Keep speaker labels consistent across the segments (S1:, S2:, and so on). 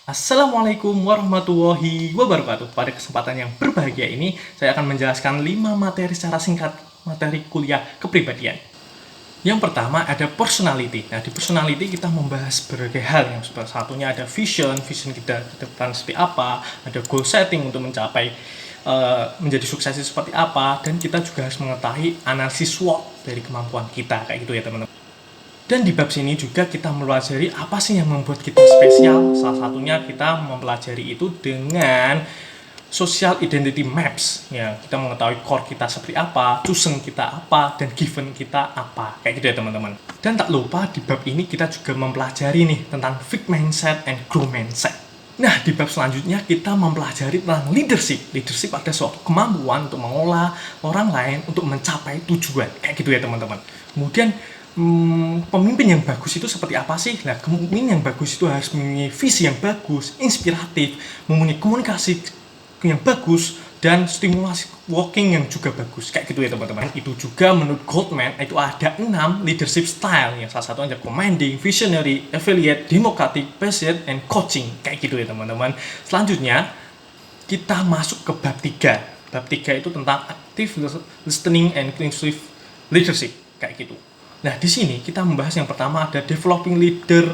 S1: Assalamualaikum warahmatullahi wabarakatuh. Pada kesempatan yang berbahagia ini, saya akan menjelaskan 5 materi secara singkat materi kuliah kepribadian. Yang pertama ada personality. Nah, di personality kita membahas berbagai hal. Yang salah satunya ada vision kita ke depan seperti apa, ada goal setting untuk mencapai menjadi sukses seperti apa, dan kita juga harus mengetahui analisis SWOT dari kemampuan kita, kayak gitu ya teman-teman. Dan di bab sini juga kita mempelajari apa sih yang membuat kita spesial. Salah satunya kita mempelajari itu dengan social identity maps. Ya, kita mengetahui core kita seperti apa, chosen kita apa, dan given kita apa. Kayak gitu ya teman-teman. Dan tak lupa di bab ini kita juga mempelajari nih tentang fixed mindset and growth mindset. Nah, di bab selanjutnya kita mempelajari tentang leadership. Leadership ada suatu kemampuan untuk mengolah orang lain untuk mencapai tujuan. Kayak gitu ya teman-teman. Kemudian pemimpin yang bagus itu seperti apa sih? Nah, pemimpin yang bagus itu harus mempunyai visi yang bagus, inspiratif, mempunyai komunikasi yang bagus, dan stimulasi walking yang juga bagus. Kayak gitu ya teman-teman. Itu juga menurut Goldman itu ada 6 leadership style. Yang salah satu ada commanding, visionary, affiliate, democratic, patient, and coaching. Kayak gitu ya teman-teman. Selanjutnya kita masuk ke bab 3. Bab 3 itu tentang active listening and inclusive leadership. Kayak gitu. Nah, di sini kita membahas yang pertama ada developing leader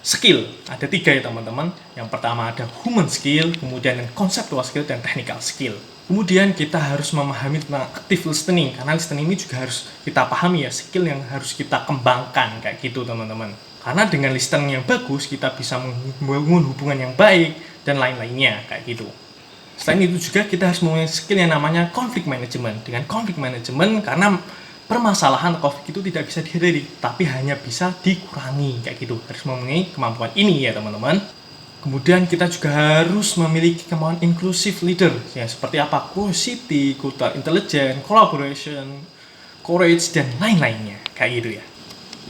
S1: skill. Ada 3 ya teman-teman. Yang pertama ada human skill, kemudian conceptual skill, dan technical skill. Kemudian kita harus memahami tentang active listening, karena listening ini juga harus kita pahami ya, skill yang harus kita kembangkan, kayak gitu teman-teman. Karena dengan listening yang bagus, kita bisa membangun hubungan yang baik, dan lain-lainnya, kayak gitu. Selain itu juga kita harus mempunyai skill yang namanya conflict management. Dengan conflict management, karena permasalahan konflik itu tidak bisa dihindari, tapi hanya bisa dikurangi, kayak gitu. Harus mempunyai kemampuan ini ya teman-teman. Kemudian kita juga harus memiliki kemampuan inclusive leader, ya seperti apa, curiosity, cultural intelligence, collaboration, courage, dan lain-lainnya, kayak gitu ya.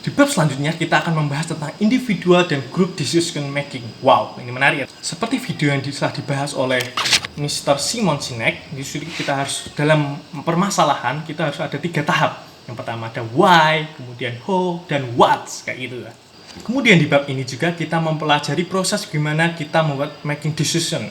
S1: Di bab selanjutnya kita akan membahas tentang individual dan group decision making. Wow, ini menarik ya. Seperti video yang telah dibahas oleh Mr. Simon Sinek, di sini kita harus dalam permasalahan kita harus ada 3 tahap. Yang pertama ada why, kemudian how, dan what, kayak gitu ya. Kemudian di bab ini juga kita mempelajari proses gimana kita membuat making decision.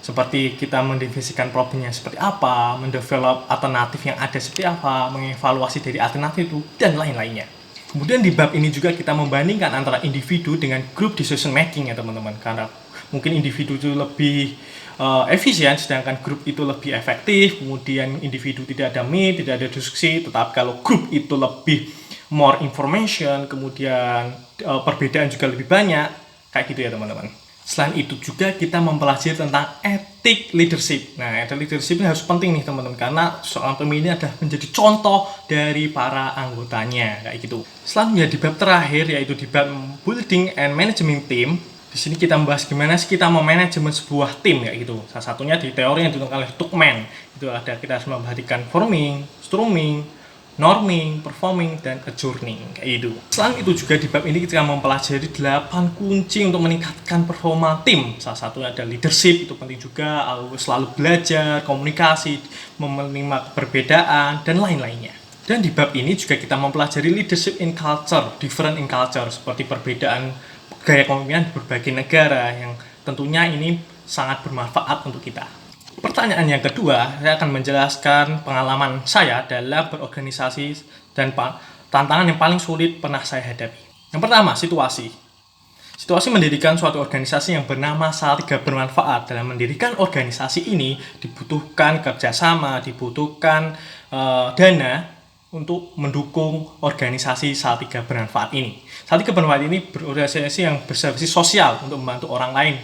S1: Seperti kita mendefinisikan problemnya seperti apa, mendevelop alternatif yang ada seperti apa, mengevaluasi dari alternatif itu, dan lain-lainnya. Kemudian di bab ini juga kita membandingkan antara individu dengan group decision making ya teman-teman. Karena mungkin individu itu lebih efisien, sedangkan grup itu lebih efektif. Kemudian individu tidak ada tidak ada diskusi. Tetapi kalau grup itu lebih more information, kemudian perbedaan juga lebih banyak. Kayak gitu ya teman-teman. Selain itu juga kita mempelajari tentang etik leadership. Nah, etik leadership ini harus penting nih teman-teman, karena seorang pemimpin adalah menjadi contoh dari para anggotanya, kayak gitu. Selanjutnya di bab terakhir yaitu di bab building and management team. Di sini kita membahas gimana sih kita memanajemen sebuah tim, kayak gitu. Salah satunya di teori yang ditentukan oleh Tuckman. Itu ada kita harus memperhatikan forming, strumming, norming, performing, dan adjourning, kayak gitu. Selain itu juga di bab ini kita mempelajari 8 kunci untuk meningkatkan performa tim. Salah satunya ada leadership, itu penting juga, selalu belajar, komunikasi, menerima perbedaan, dan lain-lainnya. Dan di bab ini juga kita mempelajari leadership in culture, different in culture, seperti perbedaan gaya kepemimpinan di berbagai negara, yang tentunya ini sangat bermanfaat untuk kita. Pertanyaan yang kedua, saya akan menjelaskan pengalaman saya dalam berorganisasi dan tantangan yang paling sulit pernah saya hadapi. Yang pertama, situasi. Situasi mendirikan suatu organisasi yang bernama Salatiga Bermanfaat. Dalam mendirikan organisasi ini dibutuhkan kerjasama, dibutuhkan dana untuk mendukung organisasi Salatiga Bermanfaat ini. Salatiga Bermanfaat ini berorganisasi yang berservis sosial untuk membantu orang lain.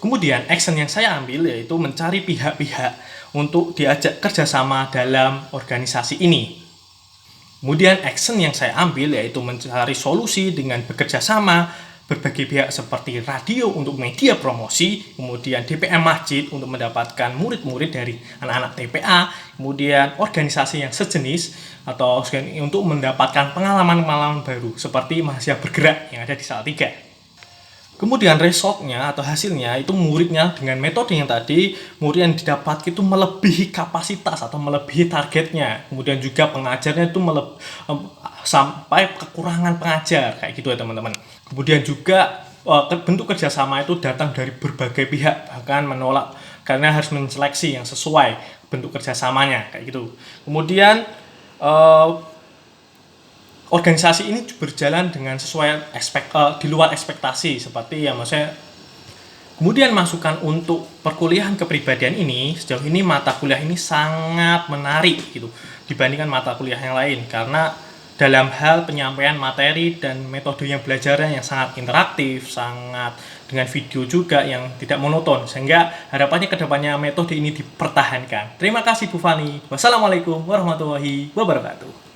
S1: Kemudian action yang saya ambil yaitu mencari pihak-pihak untuk diajak kerjasama dalam organisasi ini. Kemudian action yang saya ambil yaitu mencari solusi dengan bekerja sama berbagai pihak seperti radio untuk media promosi, kemudian DPM Masjid untuk mendapatkan murid-murid dari anak-anak TPA, kemudian organisasi yang sejenis atau untuk mendapatkan pengalaman-pengalaman baru seperti mahasiswa bergerak yang ada di Salatiga. Kemudian resultnya atau hasilnya itu muridnya dengan metode yang tadi, murid yang didapat itu melebihi kapasitas atau melebihi targetnya. Kemudian juga pengajarnya itu sampai kekurangan pengajar, kayak gitu ya teman-teman. Kemudian juga bentuk kerjasama itu datang dari berbagai pihak, bahkan menolak karena harus menseleksi yang sesuai bentuk kerjasamanya kayak gitu. Kemudian organisasi ini berjalan dengan sesuai di luar ekspektasi, seperti ya maksudnya. Kemudian masukan untuk perkuliahan kepribadian ini, sejauh ini mata kuliah ini sangat menarik gitu dibandingkan mata kuliah yang lain, karena dalam hal penyampaian materi dan metode yang belajarnya yang sangat interaktif, sangat dengan video juga yang tidak monoton, sehingga harapannya kedepannya metode ini dipertahankan. Terima kasih Bu Fani. Wassalamualaikum warahmatullahi wabarakatuh.